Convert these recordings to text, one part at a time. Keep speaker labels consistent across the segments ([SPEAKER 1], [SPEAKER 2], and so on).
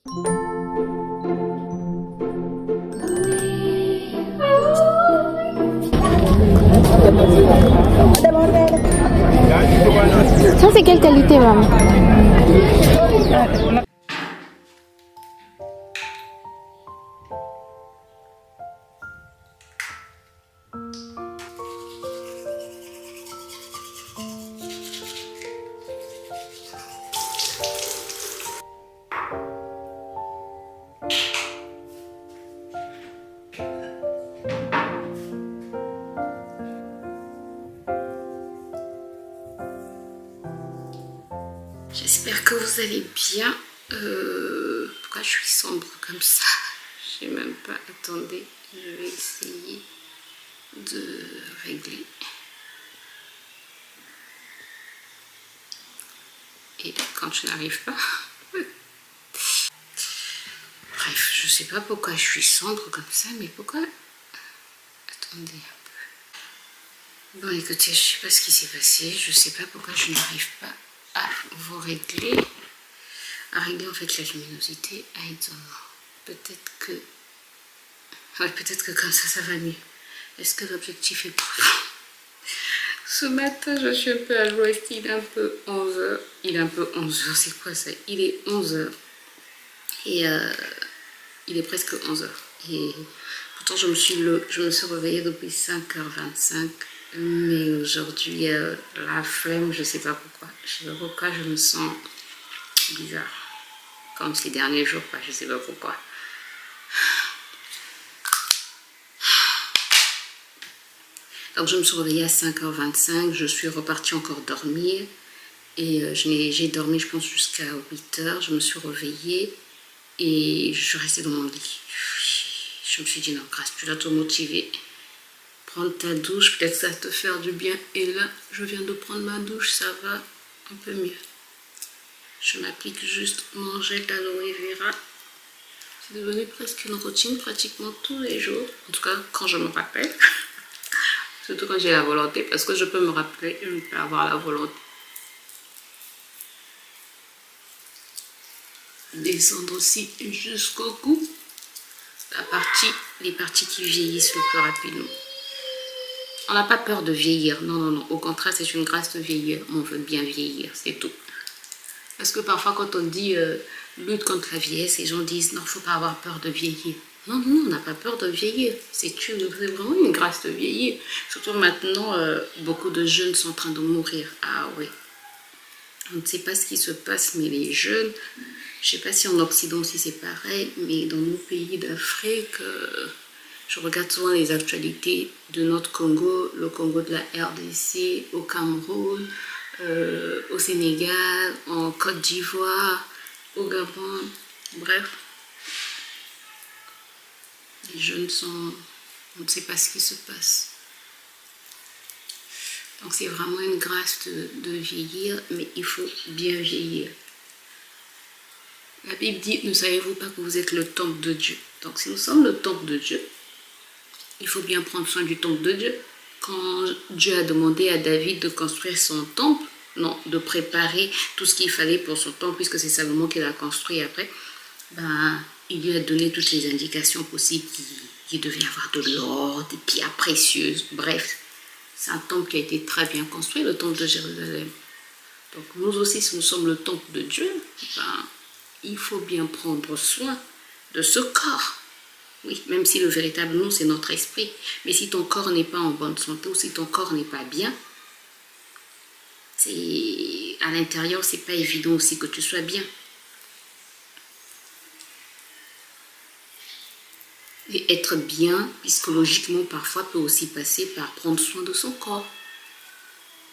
[SPEAKER 1] Ça c'est quelle qualité, maman?
[SPEAKER 2] J'espère que vous allez bien. Pourquoi je suis sombre comme ça? Je sais même pas. Attendez, je vais essayer de régler. Et quand je n'arrive pas... Bref, je sais pas pourquoi je suis sombre comme ça, mais pourquoi... Attendez un peu. Bon, écoutez, je sais pas ce qui s'est passé. Je sais pas pourquoi je n'arrive pas à vous régler. À régler en fait la luminosité. Peut-être que... Ouais, peut-être que comme ça va mieux. Est-ce que l'objectif est profond? Ce matin, je suis un peu à l'ouest. Il est un peu 11h. Il est un peu 11h. C'est quoi ça? Il est 11h. Et il est presque 11h. Et pourtant, je me suis réveillée depuis 5h25. Mais aujourd'hui, la flemme, je sais pas pourquoi. Je sais pas pourquoi je me sens bizarre. Comme ces derniers jours, je sais pas pourquoi. Donc je me suis réveillée à 5h25, je suis repartie encore dormir. Et j'ai dormi, je pense, jusqu'à 8h. Je me suis réveillée et je suis restée dans mon lit. Je me suis dit, non, Grâce, tu dois te motiver. Prendre ta douche, peut-être ça va te faire du bien. Et là, je viens de prendre ma douche, ça va un peu mieux. Je m'applique juste mon gel d'aloe vera. C'est devenu presque une routine, pratiquement tous les jours. En tout cas, quand je me rappelle. Surtout quand j'ai la volonté, parce que je peux me rappeler, je peux avoir la volonté. Descendre aussi jusqu'au cou. Les parties qui vieillissent le plus rapidement. On n'a pas peur de vieillir, non, non, non. Au contraire, c'est une grâce de vieillir. On veut bien vieillir, c'est tout. Parce que parfois, quand on dit lutte contre la vieillesse, les gens disent non, il ne faut pas avoir peur de vieillir. Non, non, on n'a pas peur de vieillir. C'est vraiment une grâce de vieillir. Surtout maintenant, beaucoup de jeunes sont en train de mourir. Ah oui. On ne sait pas ce qui se passe, mais les jeunes, je ne sais pas si en Occident aussi c'est pareil, mais dans nos pays d'Afrique, je regarde souvent les actualités de notre Congo, le Congo de la RDC, au Cameroun, au Sénégal, en Côte d'Ivoire, au Gabon, bref. Les jeunes sont... On ne sait pas ce qui se passe. Donc c'est vraiment une grâce de vieillir, mais il faut bien vieillir. La Bible dit, ne savez-vous pas que vous êtes le temple de Dieu? Donc si nous sommes le temple de Dieu, il faut bien prendre soin du temple de Dieu. Quand Dieu a demandé à David de construire son temple, non, de préparer tout ce qu'il fallait pour son temple, puisque c'est Salomon qui l'a construit après, ben, il lui a donné toutes les indications possibles qu'il devait avoir de l'or, des pierres précieuses, bref. C'est un temple qui a été très bien construit, le temple de Jérusalem. Donc nous aussi, si nous sommes le temple de Dieu, ben, il faut bien prendre soin de ce corps. Oui, même si le véritable nom, c'est notre esprit. Mais si ton corps n'est pas en bonne santé ou si ton corps n'est pas bien, à l'intérieur, c'est pas évident aussi que tu sois bien. Et être bien, psychologiquement, parfois, peut aussi passer par prendre soin de son corps.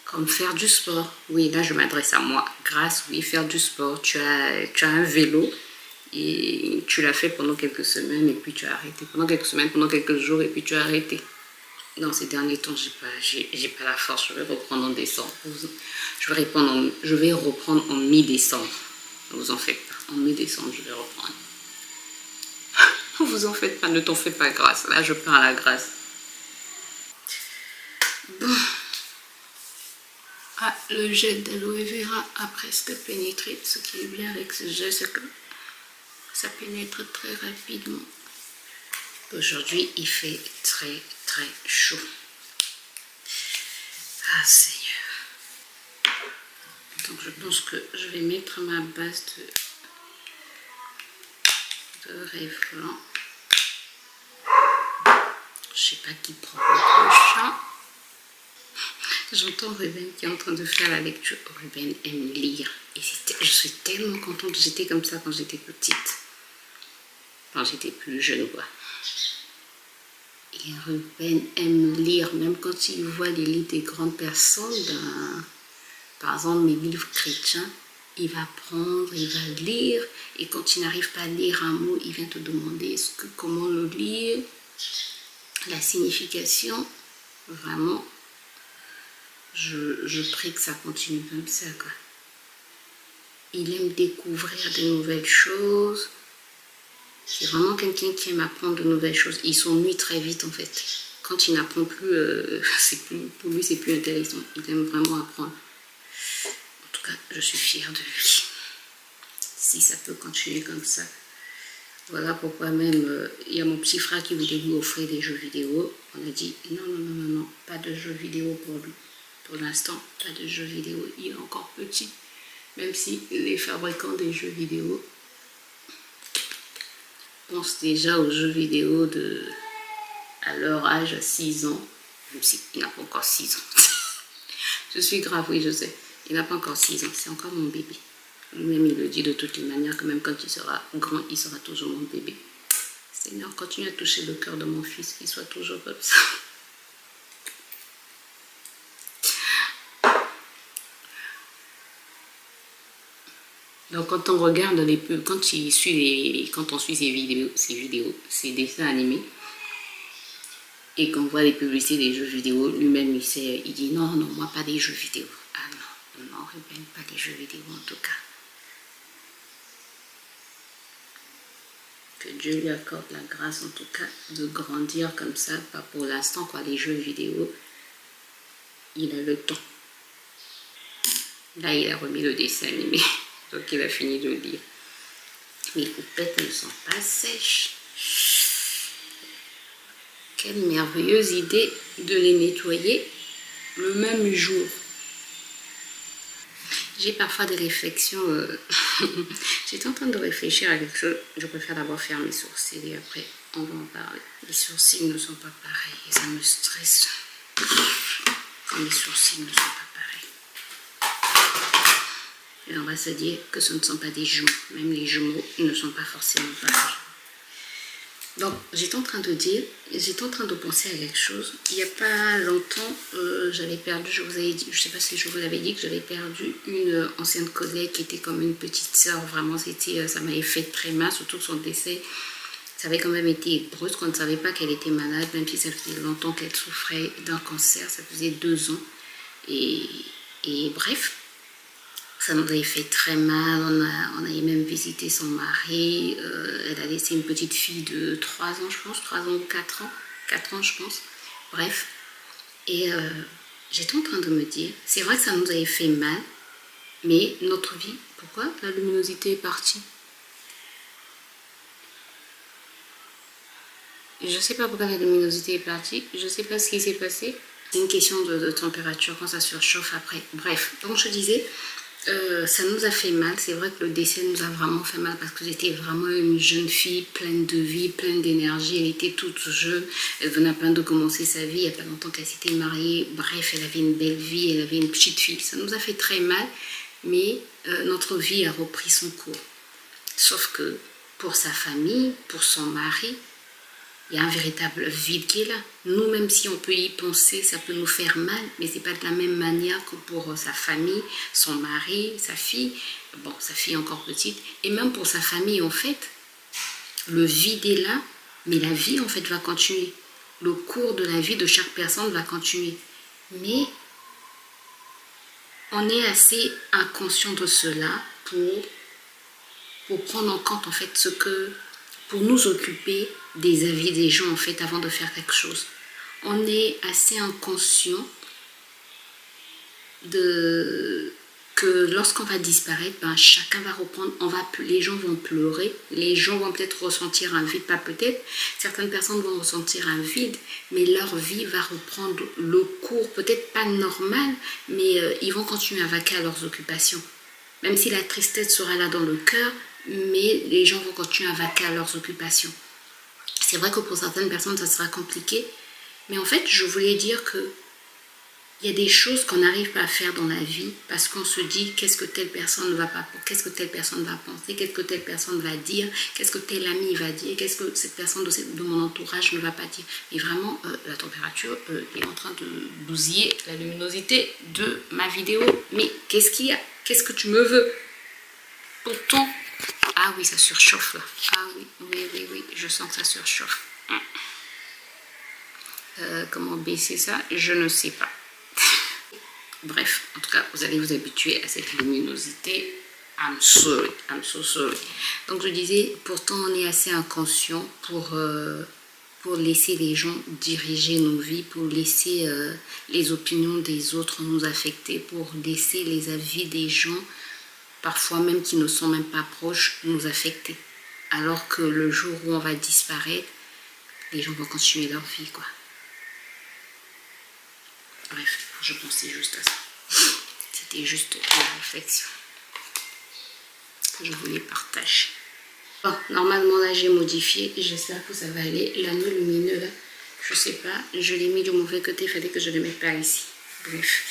[SPEAKER 2] Comme faire du sport. Oui, là, je m'adresse à moi. Grâce, oui, faire du sport. Tu as un vélo et tu l'as fait pendant quelques semaines et puis tu as arrêté. Pendant quelques semaines, pendant quelques jours et puis tu as arrêté. Dans ces derniers temps, j'ai pas la force. Je vais reprendre en décembre. Je vais reprendre en mi-décembre. Ne vous en faites pas. En mi-décembre, je vais reprendre. Ne vous en faites pas, ne t'en fais pas, Grâce. Là, je parle à Grâce. Bon. Ah, le gel d'aloe vera a presque pénétré. Ce qui est bien avec ce gel, c'est que ça pénètre très rapidement. Aujourd'hui, il fait très très chaud. Ah Seigneur. Donc je pense que je vais mettre ma base de Revlon. Je sais pas qui provoque le chat. J'entends Ruben qui est en train de faire la lecture. Ruben aime lire. Et je suis tellement contente. J'étais comme ça quand j'étais petite. Quand j'étais plus jeune, quoi. Et Ruben aime lire. Même quand il voit les livres des grandes personnes, ben, par exemple mes livres chrétiens, il va prendre, il va lire. Et quand il n'arrive pas à lire un mot, il vient te demander comment le lire, la signification. Vraiment, je prie que ça continue comme ça, quoi. Il aime découvrir de nouvelles choses. C'est vraiment quelqu'un qui aime apprendre de nouvelles choses. Il s'ennuie très vite, en fait. Quand il n'apprend plus, pour lui, c'est plus intéressant. Il aime vraiment apprendre. En tout cas, je suis fière de lui. Si ça peut continuer comme ça. Voilà pourquoi même, il y a mon petit frère qui voulait lui offrir des jeux vidéo. On a dit, non, pas de jeux vidéo pour lui. Pour l'instant, pas de jeux vidéo. Il est encore petit. Même si les fabricants des jeux vidéo pensent déjà aux jeux vidéo à leur âge, à 6 ans. Même s'il n'a pas encore 6 ans. Je suis grave, oui, je sais. Il n'a pas encore 6 ans. C'est encore mon bébé. Lui-même, il le dit de toutes les manières, que même quand il sera grand, il sera toujours mon bébé. Seigneur, continue à toucher le cœur de mon fils, qu'il soit toujours comme ça. Donc quand on regarde les pubs, quand on suit ces dessins animés, et qu'on voit les publicités des jeux vidéo, lui-même il dit non, moi pas des jeux vidéo. Ah non, Ruben, pas des jeux vidéo en tout cas. Que Dieu lui accorde la grâce en tout cas de grandir comme ça, pas pour l'instant quoi, les jeux vidéo, il a le temps. Là il a remis le dessin animé. Donc il a fini de lire. Mes coupettes ne sont pas sèches. Quelle merveilleuse idée de les nettoyer le même jour. J'ai parfois des réflexions. J'étais en train de réfléchir à quelque chose. Je préfère d'abord faire mes sourcils et après on va en parler. Les sourcils ne sont pas pareils. Ça me stresse. Quand les sourcils ne sont pas pareils. Et on va se dire que ce ne sont pas des jumeaux. Même les jumeaux ne sont pas forcément pareils. Donc, j'étais en train de penser à quelque chose. Il n'y a pas longtemps, j'avais perdu, je vous avais dit, je ne sais pas si je vous l'avais dit, que j'avais perdu une ancienne collègue qui était comme une petite sœur. Vraiment, ça m'avait fait très mal, surtout son décès. Ça avait quand même été brusque. On ne savait pas qu'elle était malade, même si ça faisait longtemps qu'elle souffrait d'un cancer. Ça faisait 2 ans. Et bref. Ça nous avait fait très mal, on avait même visité son mari, elle a laissé une petite fille de 3 ans je pense, 3 ans ou 4 ans, 4 ans je pense, bref. Et j'étais en train de me dire, c'est vrai que ça nous avait fait mal, mais notre vie, pourquoi la luminosité est partie? Je ne sais pas pourquoi la luminosité est partie, je ne sais pas ce qui s'est passé. C'est une question de température quand ça surchauffe après. Bref, donc je disais, ça nous a fait mal. C'est vrai que le décès nous a vraiment fait mal parce que j'étais vraiment une jeune fille pleine de vie, pleine d'énergie. Elle était toute jeune, elle venait à peine de commencer sa vie, il n'y a pas longtemps qu'elle s'était mariée. Bref, elle avait une belle vie, elle avait une petite fille. Ça nous a fait très mal, mais notre vie a repris son cours. Sauf que pour sa famille, pour son mari, il y a un véritable vide qui est là. Nous, même si on peut y penser, ça peut nous faire mal, mais ce n'est pas de la même manière que pour sa famille, son mari, sa fille. Bon, sa fille encore petite. Et même pour sa famille, en fait, le vide est là, mais la vie, en fait, va continuer. Le cours de la vie de chaque personne va continuer. Mais on est assez inconscient de cela pour prendre en compte, en fait, pour nous occuper des avis des gens en fait avant de faire quelque chose. On est assez inconscient que que lorsqu'on va disparaître, ben, chacun va reprendre, les gens vont pleurer, les gens vont peut-être ressentir un vide, pas peut-être, certaines personnes vont ressentir un vide, mais leur vie va reprendre le cours, peut-être pas normal, mais ils vont continuer à vaquer à leurs occupations. Même si la tristesse sera là dans le cœur, mais les gens vont continuer à vaquer à leurs occupations. C'est vrai que pour certaines personnes, ça sera compliqué, mais en fait, je voulais dire que il y a des choses qu'on n'arrive pas à faire dans la vie parce qu'on se dit qu'est-ce que telle personne ne va pas, qu'est-ce que telle personne va penser, qu'est-ce que telle personne va dire, qu'est-ce que tel ami va dire, qu'est-ce que cette personne de mon entourage ne va pas dire. Mais vraiment, la température est en train de bousiller la luminosité de ma vidéo. Mais qu'est-ce qu'il y a? Qu'est-ce que tu me veux? Pourtant, ah oui, ça surchauffe là. Ah oui, je sens que ça surchauffe. Comment baisser ça? Je ne sais pas. Bref, en tout cas, vous allez vous habituer à cette luminosité. I'm sorry, I'm so sorry. Donc je disais, pourtant on est assez inconscient pour laisser les gens diriger nos vies, pour laisser les opinions des autres nous affecter, pour laisser les avis des gens, parfois même qui ne sont même pas proches, nous affecter. Alors que le jour où on va disparaître, les gens vont continuer leur vie, quoi. Bref, je pensais juste à ça. C'était juste une réflexion que je voulais partager. Bon, normalement là j'ai modifié. J'espère que ça va aller. L'anneau lumineux là, je sais pas. Je l'ai mis du mauvais côté. Il fallait que je ne le mette pas ici. Bref,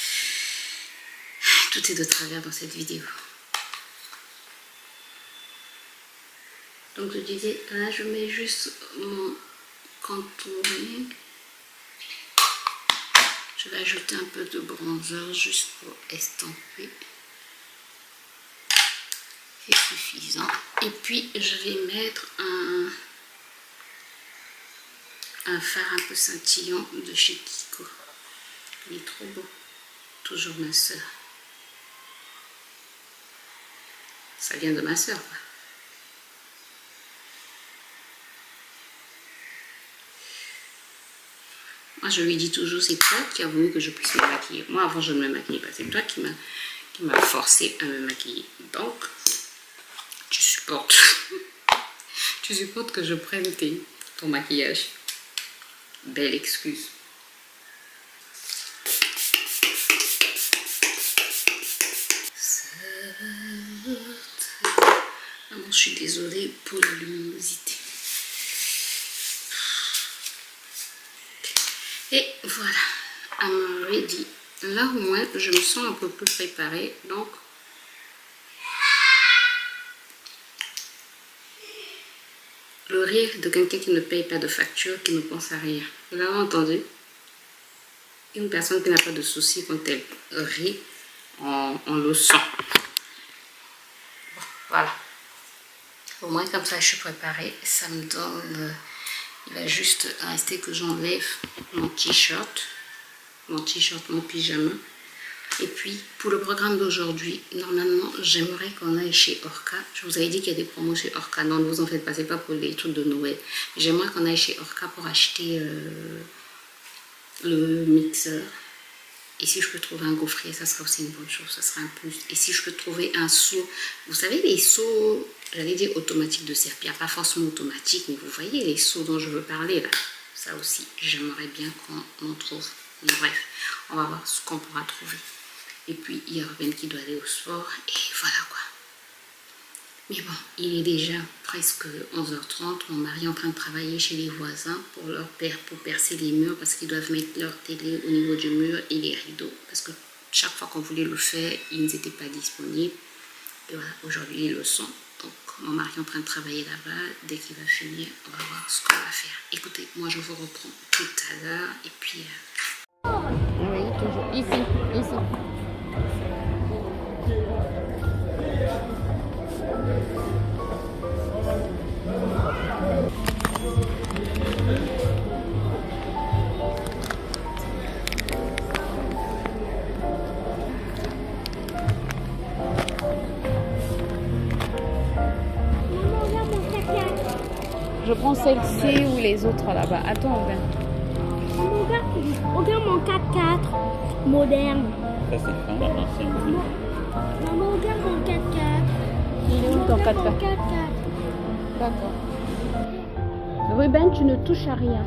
[SPEAKER 2] tout est de travers dans cette vidéo. Donc je disais, là je mets juste mon contouring. Je vais ajouter un peu de bronzer juste pour estomper. C'est suffisant. Et puis, je vais mettre un fard un peu scintillant de chez Kiko. Il est trop beau. Toujours ma soeur. Ça vient de ma soeur, quoi. Moi, je lui dis toujours, c'est toi qui as voulu que je puisse me maquiller. Moi, avant, je ne me maquillais pas. C'est toi qui m'a forcé à me maquiller. Donc, tu supportes. Tu supportes que je prenne ton maquillage. Belle excuse. Vraiment, je suis désolée pour la luminosité. Et voilà, I'm ready. Là au moins, je me sens un peu plus préparée. Donc, le rire de quelqu'un qui ne paye pas de facture, qui ne pense à rien. Vous l'avez entendu? Une personne qui n'a pas de soucis quand elle rit, on le sent. Bon, voilà. Au moins comme ça, je suis préparée. Ça me donne... Il va juste rester que j'enlève mon t-shirt, mon pyjama. Et puis, pour le programme d'aujourd'hui, normalement, j'aimerais qu'on aille chez Orca. Je vous avais dit qu'il y a des promos chez Orca. Non, ne vous en faites pas, c'est pas pour les trucs de Noël. J'aimerais qu'on aille chez Orca pour acheter le mixeur. Et si je peux trouver un gaufrier, ça sera aussi une bonne chose, ça sera un plus. Et si je peux trouver un seau, vous savez les seaux, j'allais dire automatiques de serpillère, pas forcément automatiques, mais vous voyez les seaux dont je veux parler là. Ça aussi, j'aimerais bien qu'on en trouve. Mais bref, on va voir ce qu'on pourra trouver. Et puis, il y a Ruben qui doit aller au sport, et voilà quoi. Mais bon, il est déjà presque 11h30. Mon mari est en train de travailler chez les voisins pour percer les murs parce qu'ils doivent mettre leur télé au niveau du mur et les rideaux. Parce que chaque fois qu'on voulait le faire, ils n'étaient pas disponibles. Et voilà, aujourd'hui ils le sont. Donc mon mari est en train de travailler là-bas. Dès qu'il va finir, on va voir ce qu'on va faire. Écoutez, moi je vous reprends tout à l'heure. Et puis...
[SPEAKER 1] Oui, toujours. Ici. Je prends celle-ci ou les autres là-bas. Attends, Ben.
[SPEAKER 3] Regarde mon 4x4 moderne.
[SPEAKER 4] Ça c'est fin, maintenant c'est une...
[SPEAKER 3] Maman, regarde mon 4x4.
[SPEAKER 1] Il est où ton 4x4?
[SPEAKER 3] Mon 4x4.
[SPEAKER 1] D'accord. Ruben, tu ne touches à rien.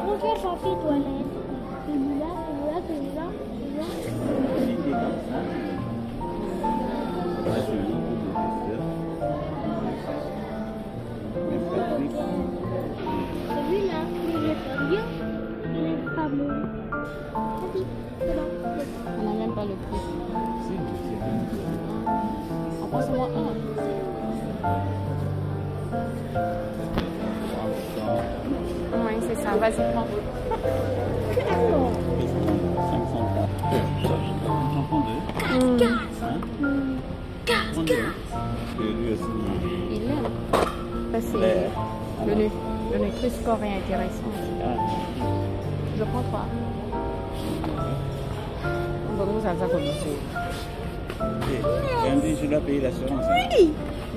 [SPEAKER 3] Regarde son fille toilette. Celui-là, celui-là, celui-là, celui-là. Celui-là, il est pas bien. Il est pas bon.
[SPEAKER 1] On n'a même pas le prix. En prends-moi un. Oui, c'est ça. Vas-y, prends. Il l'aime. Ça, c'est le Nutri-Score est intéressant. Je prends 3. Bon, nous, ça va commencer.
[SPEAKER 4] Je dois payer l'assurance.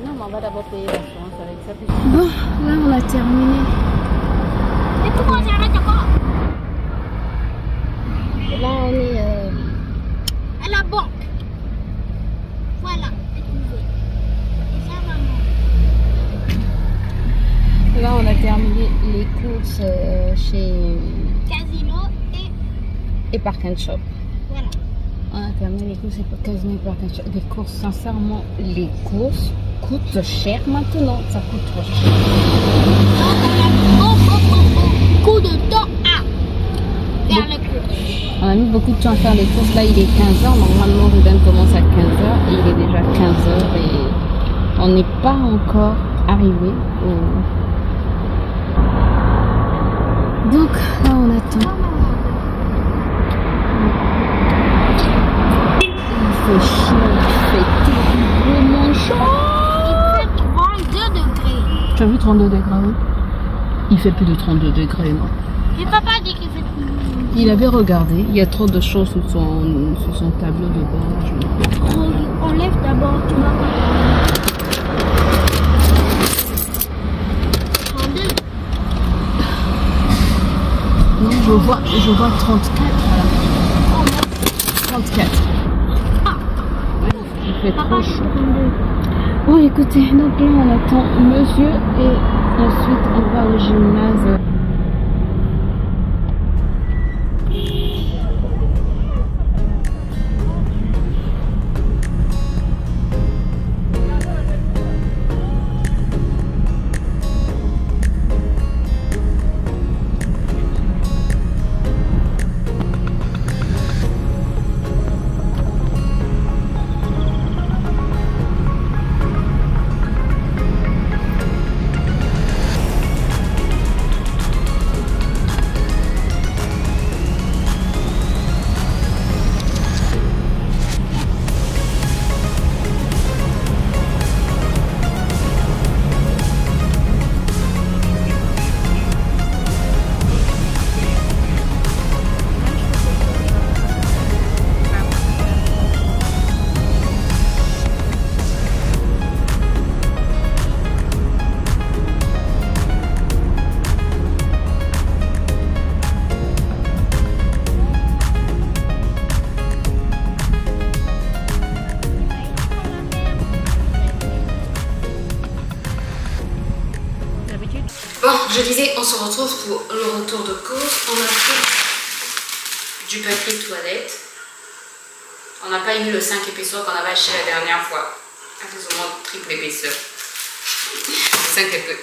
[SPEAKER 1] Non, mais on va d'abord payer l'assurance avec ça.
[SPEAKER 3] Bon, là on a terminé. Et comment j'arrête encore? Là on est à la banque. Voilà, j'ai trouvé. Et ça maman.
[SPEAKER 1] Là, on a terminé les courses chez
[SPEAKER 3] Casino
[SPEAKER 1] et Park and Shop.
[SPEAKER 3] voilà.
[SPEAKER 1] On a terminé les courses et Casino et Park and Shop. Les courses, sincèrement, les courses coûtent cher maintenant. Ça coûte trop cher.
[SPEAKER 3] Coup de temps à faire les courses.
[SPEAKER 1] On a mis beaucoup de temps à faire les courses. Là, il est 15h. Normalement, Ruben commence à 15h et il est déjà 15h et on n'est pas encore arrivé au... Donc, là, on attend. Il fait chaud, il fait terriblement chaud.
[SPEAKER 3] Il fait 32 degrés.
[SPEAKER 1] Tu as vu 32 degrés, oui? Il fait plus de 32 degrés, non?
[SPEAKER 3] Et papa dit qu'il fait 32 degrés.
[SPEAKER 1] Il avait regardé. Il y a trop de choses sur son tableau de bord.
[SPEAKER 3] On lève d'abord, tu vas voir. 32.
[SPEAKER 1] Non, je vois 34. Voilà. 34. Il fait
[SPEAKER 3] Papa
[SPEAKER 1] trop
[SPEAKER 3] dit
[SPEAKER 1] chaud.
[SPEAKER 3] 32.
[SPEAKER 1] Bon, écoutez, donc là, on attend monsieur et ensuite on va au gymnase.
[SPEAKER 2] Bon, je disais, on se retrouve pour le retour de course. On a pris du papier de toilette. On n'a pas eu le 5 épaisseurs qu'on avait acheté la dernière fois. Plus ou moins triple épaisseur.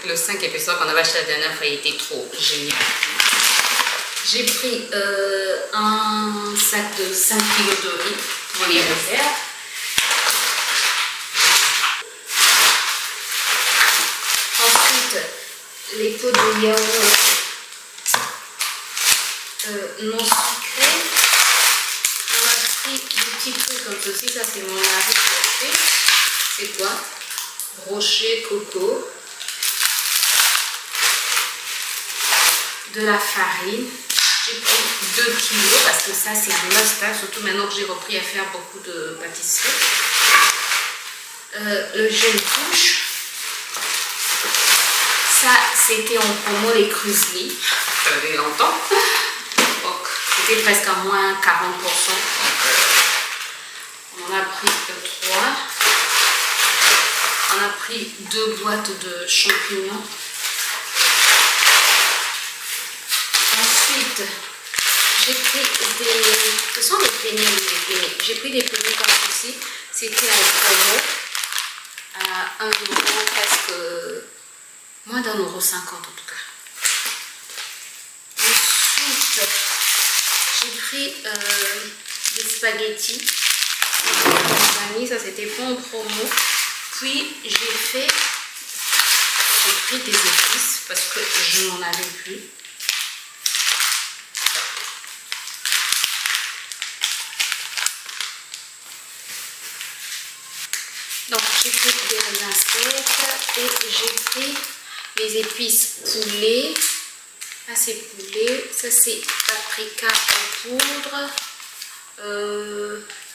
[SPEAKER 2] Le 5 épaisseurs qu'on avait acheté la dernière fois, il était trop génial. J'ai pris un sac de 5 kg de riz pour les réserves. Ensuite, les pots de yaourt non sucrés. On a pris des petits trucs comme ceci. Ça, c'est mon mari qui a fait. C'est quoi? Rocher, coco. De la farine. J'ai pris 2 kilos parce que ça, c'est un must-have, surtout maintenant que j'ai repris à faire beaucoup de pâtisserie. Le gel douche. Ça, c'était en promo les Cruisley, ça fait longtemps. Donc c'était presque à moins 40%. On en a pris 3. On a pris 2 boîtes de champignons. Ensuite, j'ai pris des... Ce sont des peignets. J'ai pris des peignets comme ceci. C'était à promo à 1 €, presque moins d'1,50 € en tout cas. Ensuite, j'ai pris des spaghettis. Ça c'était pas en promo. Puis j'ai pris des épices parce que je n'en avais plus. Donc j'ai pris des raisins secs et j'ai pris les épices poulet. Ça c'est poulet, ça c'est paprika en poudre.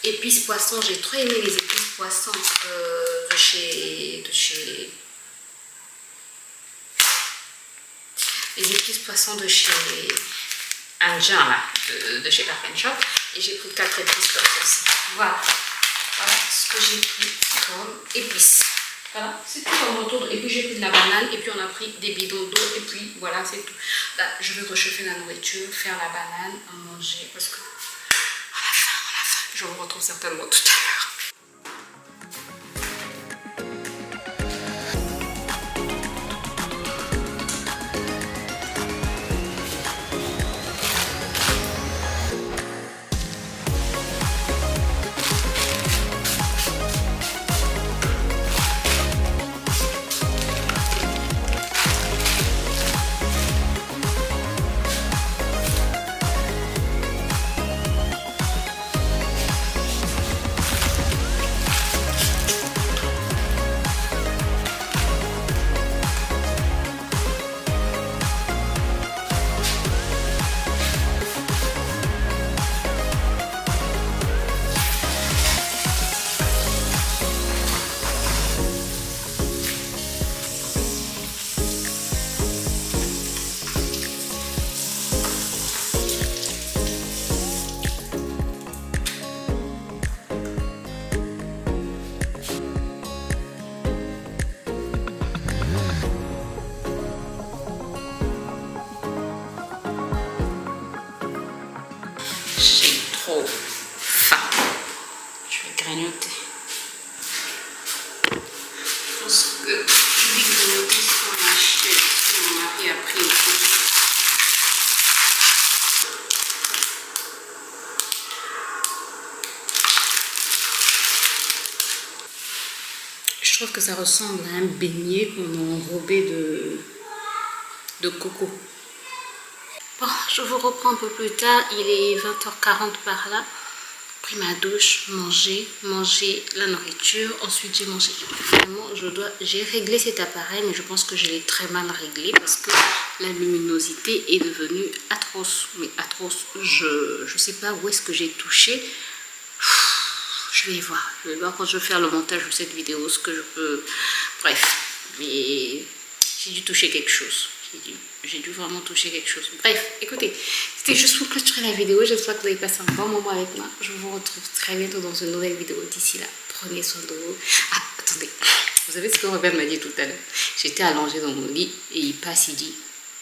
[SPEAKER 2] Épices poisson, j'ai trop aimé les épices poisson de chez les épices poisson de chez Indien là, de chez Park & Shop, et j'ai pris 4 épices comme ceci. Voilà ce que j'ai pris comme épices. Voilà, c'est tout dans mon tour. Et puis j'ai pris de la banane, et puis on a pris des bidons d'eau, et puis voilà, c'est tout. Là, je vais réchauffer la nourriture, faire la banane, en manger, parce que à la fin, je vous retrouve certainement tout à l'heure. J'ai trop faim. Je vais grignoter. Je pense que je vais grignoter ce qu'on a acheté. Mon mari a pris au coup. Je trouve que ça ressemble à un beignet qu'on a enrobé de coco. Bon, je vous reprends un peu plus tard, il est 20h40 par là. Pris ma douche, manger la nourriture, ensuite j'ai mangé. Vraiment, j'ai réglé cet appareil, mais je pense que je l'ai très mal réglé parce que la luminosité est devenue atroce. Mais atroce, je sais pas où est-ce que j'ai touché. Je vais voir quand je vais faire le montage de cette vidéo, ce que je peux... Bref, mais j'ai dû toucher quelque chose. J'ai dû vraiment toucher quelque chose. Bref, écoutez, c'était juste pour clôturer la vidéo. J'espère que vous avez passé un bon moment avec moi. Je vous retrouve très bientôt dans une nouvelle vidéo. D'ici là, prenez soin de vous. Ah, attendez. Vous savez ce que Robert m'a dit tout à l'heure? J'étais allongée dans mon lit et il passe, il dit: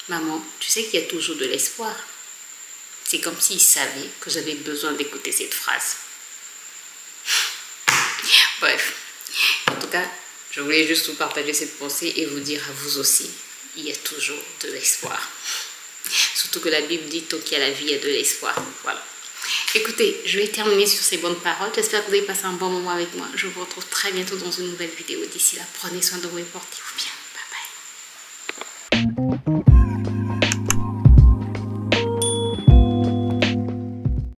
[SPEAKER 2] maman, tu sais qu'il y a toujours de l'espoir. C'est comme s'il savait que j'avais besoin d'écouter cette phrase. Bref, en tout cas, je voulais juste vous partager cette pensée et vous dire à vous aussi, il y a toujours de l'espoir. Surtout que la Bible dit, tant qu'il y a la vie, il y a de l'espoir. Voilà. Écoutez, je vais terminer sur ces bonnes paroles. J'espère que vous avez passé un bon moment avec moi. Je vous retrouve très bientôt dans une nouvelle vidéo. D'ici là, prenez soin de vous et portez-vous bien.